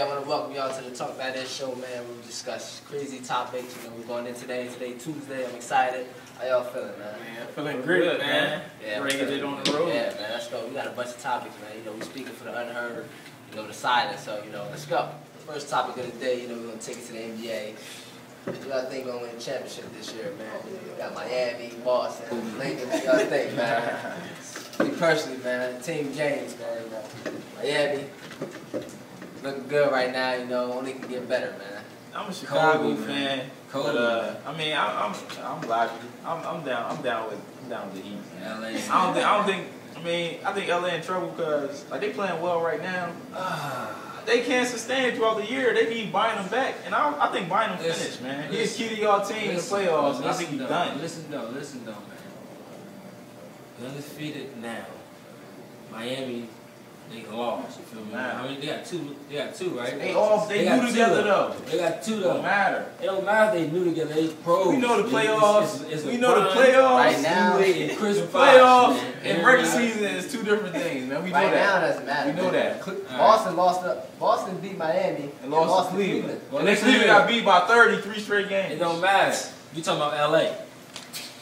want to welcome y'all to the Talk About That show, man. We discuss crazy topics. You know, we're going in today Tuesday. I'm excited. How y'all feeling, man? Man, feeling great, man. Yeah, ready to get on the road. Yeah, man. Let's go. We got a bunch of topics, man. You know, we're speaking for the unheard. You know, the silent. So, you know, let's go. The first topic of the day. You know, we're gonna take it to the NBA. What y'all think gonna win the championship this year, man? We got Miami, Boston, Lakers. What y'all think, man? Me personally, man, Team James, man. You know, Miami looking good right now. You know, only can get better, man. I'm a Chicago Kobe, fan, Kobe, but I mean, I'm black. I'm down with the Heat. LA. I think LA in trouble because like they playing well right now. They can't sustain it throughout the year. They need Bynum back, and I think Bynum finished, man. He's key to y'all team in the playoffs, and I think he's done. Listen though, man. Undefeated now. Miami, they lost. You feel me? I mean, they got two, right? They new together though. They got two though. Don't matter. It don't matter if they new together. They pros. We know the playoffs. We know the playoffs right now. And Chris playoffs Bosh, and regular season is two different things, man. We know right that. now doesn't matter. We know that. Boston beat Miami And lost to Cleveland. And then Cleveland got beat by 33 straight games. It don't matter. You talking about LA.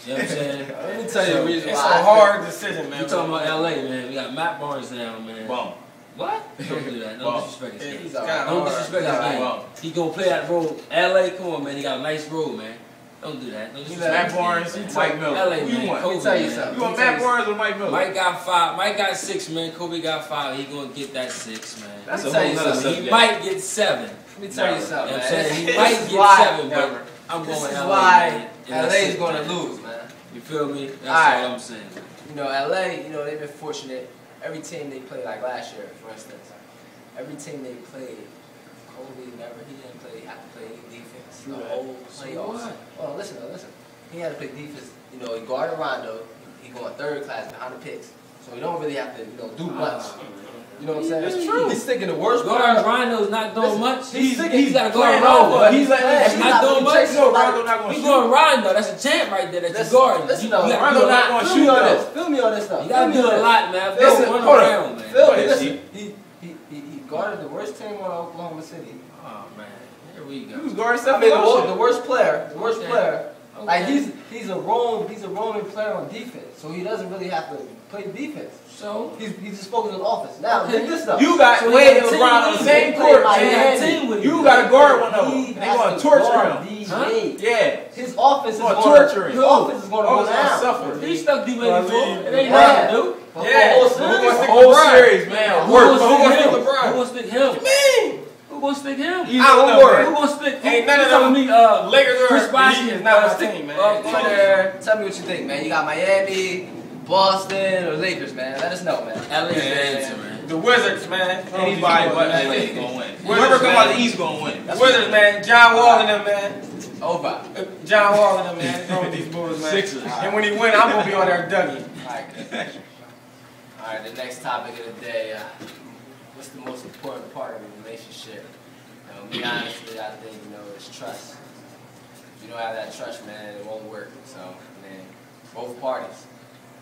You know what I'm saying? Let me tell you the reason It's why. a hard decision, man. You talking about LA, man. We got Matt Barnes now, man. Bum. What? Don't do that. Don't disrespect his game. He's Don't disrespect his game. Bum. He gonna play that role. LA, come on, man. He got a nice role, man. Don't do that. Don't disrespect Matt his game, Barnes, man. Mike Miller. LA, Who you man. want? Kobe, Let me tell you man. something. You want Matt Barnes or Mike Miller? Mike got 5. Mike got 6, man. Kobe got 5. He gonna get that 6, man. That's Let a me tell whole you nother something. He subject. might get 7. Let me tell you something, You know what I'm man. saying? He This might is get why- 7, but I'm going This is LA. why man. And LA that's is it, going to man. lose, man. You feel me? That's Alright. all I'm saying. You know, LA, you know, they've been fortunate. Every team they played, like last year, for instance, every team they played, Kobe he didn't have to play any defense. The whole playoffs. Oh, listen. He had to play defense. You know, he guarded Rondo. He going third class behind the picks. So he don't really have to, you know, do much. You know what I'm saying? That's true. He's sticking the worst Guard player. Rondo's not doing much. He's got to go playing Rondo. over. He's not doing much. No, Rondo not going to He's shoot. going Rondo. That's a champ right there that you're guarding. Listen, You gotta Rondo do a not lot. gonna Feel me on shoot, this. Feel me on this stuff. You gotta do a lot, man. Listen, Don't run hold on. around, man. Phil, ahead, listen. He guarded the worst team on Oklahoma City. Oh man, here we go. He was guarding I Stephen mean, Curry. the worst player. Okay. Like he's a roaming player on defense, so he doesn't really have to play defense. So He's just focused on offense. Now, think this stuff. You got So Wade he and got a LeBron team on the with same him. court. He got a team with him. You got to guard one of them. He They has going to to torture guard him. DJ. Yeah. His offense is Gonna going torture him. His offense is going to Oh, go it's gonna down. suffer. he stuck D Wade Well, for. I mean, It ain't LeBron. nothing to do. Yeah. Whole series, man. Who Work. gonna Who stick gonna him? stick Who LeBron? gonna stick him? Man. Who gonna stick him? He's I don't on worry. Who gonna stick? Ain't none of you telling them me, Lakers or Chris Bosh Heat is not my team, man. Go there. Tell me what you think, man. You got Miami, Boston, or Lakers, man. Let us know, man. LA's the Man. answer, man. The Wizards, man. Anybody but LA is going to win. Whoever Wizards, come man. out the East going to win. Wizards, man. John Wall and them, man. Over. John Wall and them, man. What's wrong with these Bulls, man? Sixers. And when he win, I'm going to be on there Dougie. Alright, the next topic of the day. What's the most important part of a relationship? You know, me honestly, I think, you know, it's trust. If you don't have that trust, man, it won't work. So, man, both parties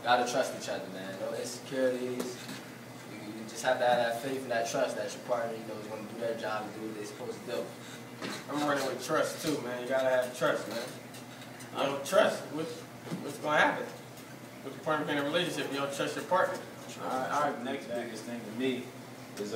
gotta trust each other, man. No insecurities. You just have to have that faith and that trust that your partner, you know, is going to do their job and do what they're supposed to do. I'm running with trust, too, man. You got to have trust, man. You don't trust, what's going to happen? What's the point of being in a relationship? You don't trust your partner. Our next biggest thing to me is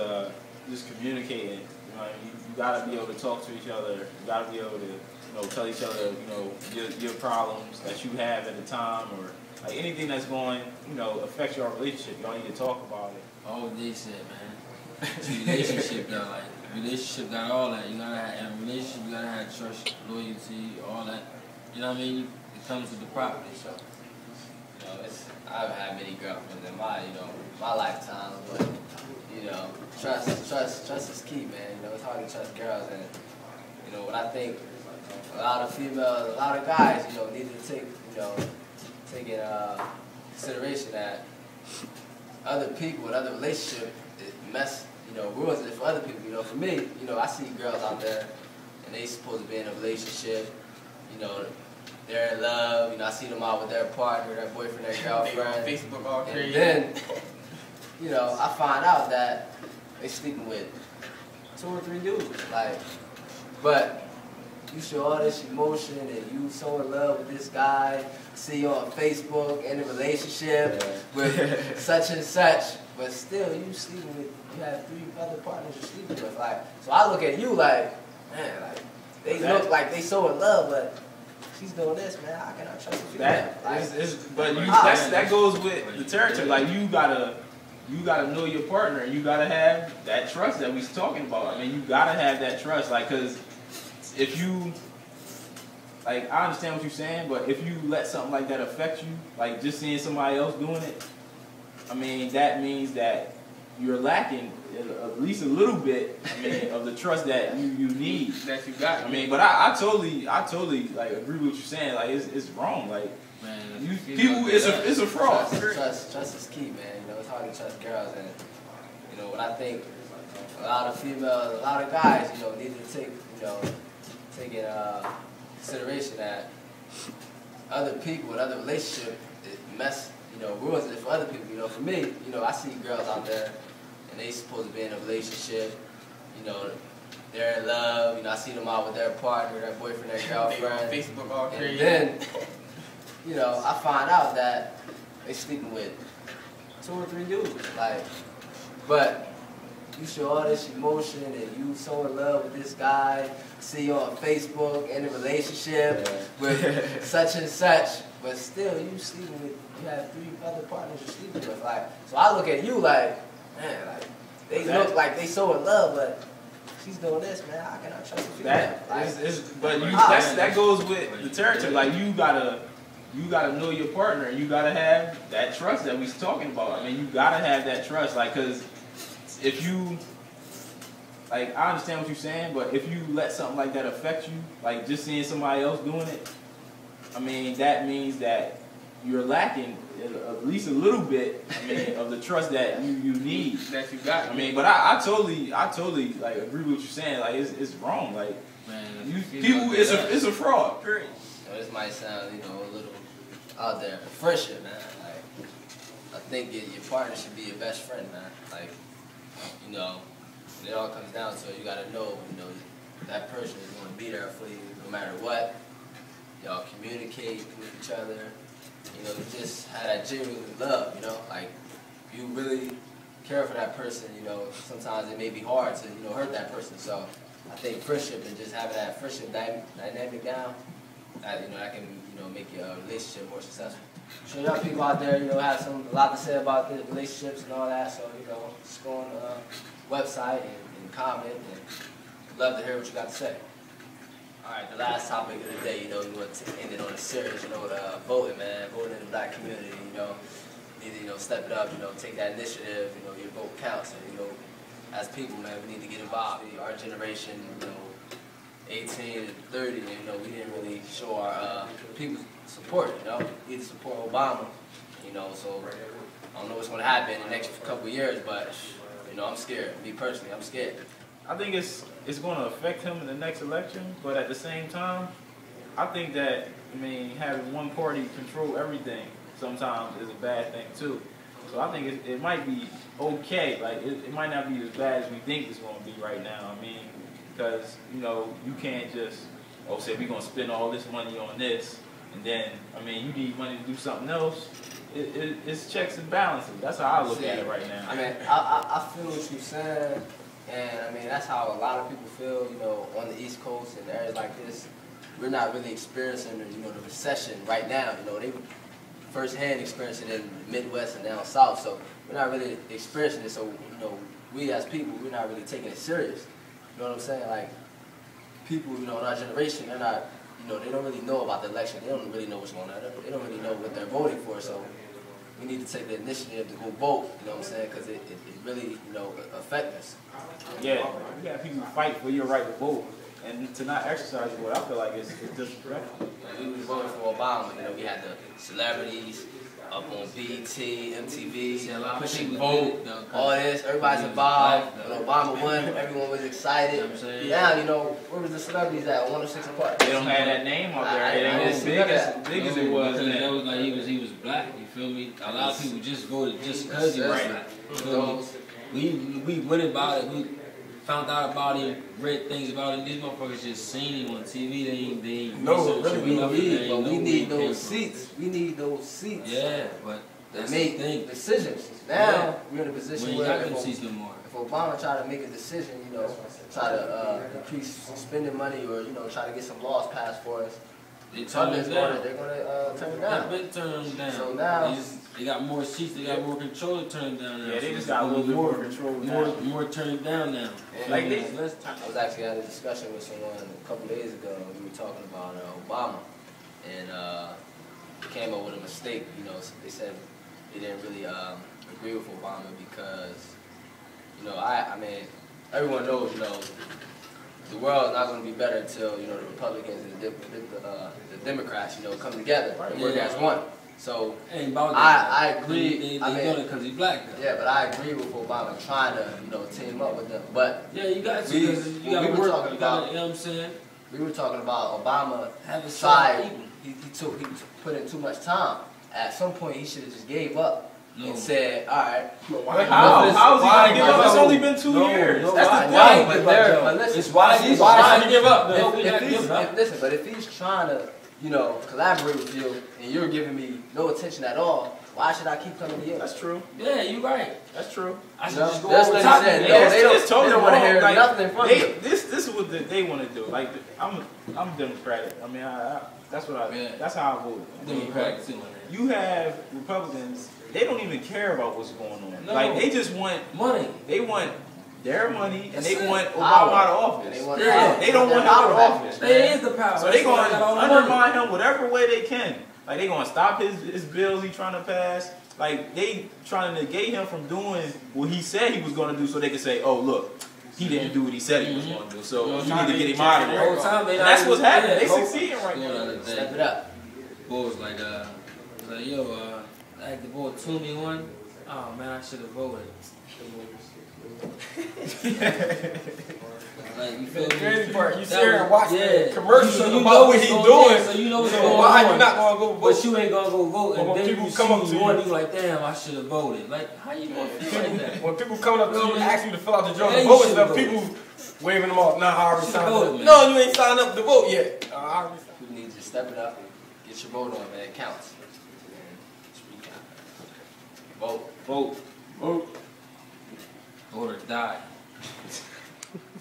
just communicating. You know, you gotta be able to talk to each other. You gotta be able to, you know, tell each other, you know, your problems that you have at the time, or like anything that's going, you know, affect your relationship. You don't need to talk about it. All they said, man. It's a relationship got relationship got all that. You gotta have in a relationship. You gotta have trust, loyalty, all that. You know what I mean? It comes with the property. So, You know, I've had many girlfriends in my, you know, my lifetime, but you know, trust is key, man. You know, it's hard to trust girls, and you know what I think. A lot of females, a lot of guys, you know, need to take, you know, take in consideration that other people in other relationships ruins it for other people. You know, for me, you know, I see girls out there, and they supposed to be in a relationship. You know, they're in love. You know, I see them out with their partner, their boyfriend, their girlfriend. Facebook all crazy. And then, you know, I find out that they sleeping with 2 or 3 dudes. Like, but you show all this emotion and you so in love with this guy, see you on Facebook in a relationship with such and such, but still you sleeping with, you have 3 other partners you're sleeping with. Like, so I look at you like, man, like they look like they so in love, but she's doing this, man. How can I trust a female? That goes with the territory. Like you gotta know your partner. You gotta have that trust that we was talking about. I mean, you gotta have that trust, like, cause if you, like, I understand what you're saying, but if you let something like that affect you, like just seeing somebody else doing it, I mean, that means that you're lacking at least a little bit, I mean, of the trust that you need. That you got. I mean, but I totally like agree with what you're saying. Like it's wrong. Like, Man, it's a fraud. Trust is key, man. You know, it's hard to trust girls, and you know what I think. A lot of females, a lot of guys, you know, need to take in consideration that other people in other relationships ruins it for other people. You know, for me, you know, I see girls out there and they supposed to be in a relationship. You know, they're in love. You know, I see them out with their partner, their boyfriend, their girlfriend. Facebook all crazy. And then, you know, I find out that they sleeping with 2 or 3 dudes. Like, but you show all this emotion and you so in love with this guy, see you on Facebook in a relationship with such and such, but still you sleeping with, you have 3 other partners you're sleeping with. Like, so I look at you like, man, like they look like they so in love, but she's doing this, man. How can I trust a female? That goes with the territory. Like you gotta know your partner, and you gotta have that trust that we was talking about. I mean, you gotta have that trust, like, cause if you, like, I understand what you're saying, but if you let something like that affect you, like just seeing somebody else doing it, I mean, that means that you're lacking at least a little bit, I mean, of the trust that you need. That you got. I mean, but I totally like agree with what you're saying. Like it's wrong. Like, man, it's a fraud. You know, this might sound, you know, a little out there. Friendship, man. Like, I think your partner should be your best friend, man. Like, you know, it all comes down to it. You gotta know, you know, that person is gonna be there for you no matter what. Y'all communicate with each other. You know, you just have that genuine love, you know, like, you really care for that person, you know, sometimes it may be hard to, you know, hurt that person. So I think friendship and just having that friendship dynamic down, that, you know, that can, you know, make your relationship more successful. So young people out there, you know, have a lot to say about the relationships and all that, so, you know, just go on the website and comment, and love to hear what you got to say. All right, the last topic of the day, you know, we want to end it on a serious, you know, voting, man, voting in the black community, you know, need to, you know, step it up, you know, take that initiative, you know, your vote counts, and, you know, as people, man, we need to get involved. Our generation, you know, 18 to 30, you know, we didn't really show our people support, you know, we need to support Obama, you know, so I don't know what's going to happen in the next couple of years, but, you know, I'm scared. Me personally, I'm scared. I think it's going to affect him in the next election, but at the same time, I think that, I mean, having one party control everything sometimes is a bad thing too. So I think it might be okay. Like, it might not be as bad as we think it's going to be right now. I mean, because, you know, you can't just, say we're going to spend all this money on this, and then, I mean, you need money to do something else. It's checks and balances. That's how I look at it right now. I mean, I feel what you're saying. And I mean, that's how a lot of people feel, you know, on the East Coast and areas like this. We're not really experiencing, you know, the recession right now. You know, they firsthand experiencing it in the Midwest and down South. So we're not really experiencing it. So, you know, we as people, we're not really taking it serious. You know what I'm saying? Like, people, you know, in our generation, they're not, you know, they don't really know about the election. They don't really know what's going on. They don't really know what they're voting for. So we need to take the initiative to go vote, you know what I'm saying? Because it really, you know, affects us. Yeah, you got people fight for your right to vote, and to not exercise what I feel like is disrespectful. We was voting for Obama, you know, we had the celebrities up on BET, MTV, pushing vote, all this, everybody's involved. When Obama won, everyone was excited. Now, you know, where was the celebrities at? 106 Park. They don't have that name up there. It ain't as big as it was. That was like he was black. You feel me? A lot of people just voted just because he was black. We went about it. found out about him, read things about him. These motherfuckers just seen him on TV. They ain't No, researched really, him enough. They ain't we know need where he came those from. seats. We need those seats. Yeah, but To that's make the thing. decisions. Now Yeah. we're in a We position ain't where got them if, seats no more. if Obama try to make a decision, you know, try to increase spending money or you know try to get some laws passed for us, They turn Republicans it down. they're gonna turn it They've down. been turned down. So now- they got more seats. They got more control to turn down now. Yeah, they So just it's got a gonna little be bit more control now. more turned down now. And Like they- I was actually had a discussion with someone a couple days ago. We were talking about Obama, and he came up with a mistake. You know, they said they didn't really agree with Obama because, you know, I mean, everyone knows, you know, the world is not going to be better until you know the Republicans and the Democrats, you know, come together and work Yeah. as one. So Ain't about I that. agree. They I mean- doing it because he black. Though. yeah, but I agree with Obama trying to you know team up with them, but. Yeah, you got to. We- 'Cause you got we to were work. talking You gotta, about- you know what I'm saying? We were talking about Obama Have a tried, side. he put in too much time. At some point, he should have just gave up No. and said, all right. Why? How is he Why? gonna give up? It's only been 2 years. No, That's why? the Why? thing. But there, but listen, It's why he's why trying should to give up? No, if, we if not he's, giving up. listen, but if he's trying to, you know, collaborate with you and you're giving me no attention at all, why should I keep coming to you? That's true. Yeah, you right. That's true. I should No, just go that's over what top he said. of No, it. they don't- It's totally they don't wanna wrong. hear Like, nothing from you. This is what they want to do. Like I'm Democratic. I mean, that's what I. Yeah. That's how I vote. I mean, Democratic too. you have Republicans. They don't even care about what's going on. No. Like they just want. Money. They want their money and they That's it. want Power. Obama out of And office. they want Yeah. power. They don't want him Power out of back. office. There is the power. So they That's why going got to all the money. undermine him whatever way they can. Like they going to stop his bills he trying to pass. Like they trying to negate him from doing what he said he was going to do, so they can say, "Oh, look, he didn't do what he said he was going to do, so you need to get him out of The there." whole time they And that's not what's even- happening. yeah, They whole- succeeding right Going now. on the Step thing. it up. Boy was like, yo, like the boy Toomey won. Oh man, I should have voted. Like you feel The me? crazy part, you That sit here and was- watch yeah. the commercials So you about know what what's he's going doing. on, so you know what's So going why on. you not gonna go vote? But you ain't gonna go vote, But and when then people you come see up to you you- won, you like, damn, I should have voted. Like, how you gonna feel like that? When people coming up to you and ask you to fill out the joint Yeah, to you vote and should stuff, vote. people waving them off. Nah, I already Should signed vote, up. man. No, you ain't signed up to vote yet. I already signed You need to step it up, get your vote on, man. It counts. Vote. Vote. Vote. Vote or die.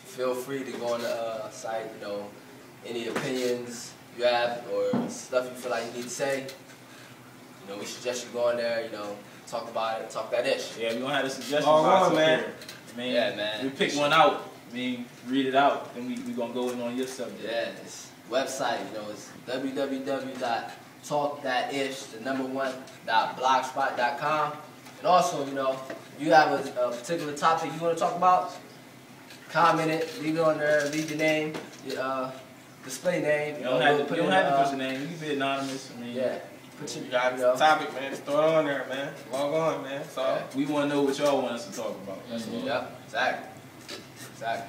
Feel free to go on the site, you know, any opinions you have or stuff you feel like you need to say. You know, we suggest you go on there, you know, talk about it, talk that ish. Yeah, we gonna have a suggestion Log box on, up man. here. I mean, Yeah, man. We pick one out. I mean, read it out, then we gonna go in on your subject. Yeah, this website, you know, it's www.talkthatish.blogspot.com. And also, you know, if you have a particular topic you want to talk about, comment it, leave it on there, leave your name, your display name. You don't have to, put you in, don't have to put your name. You can be anonymous. I mean, Yeah, put your, You got you know, the topic, man. Just throw it on there, man. Log on, man. So. Yeah. we want to know what y'all want us to talk about. That's all. Yep, exactly. Exactly.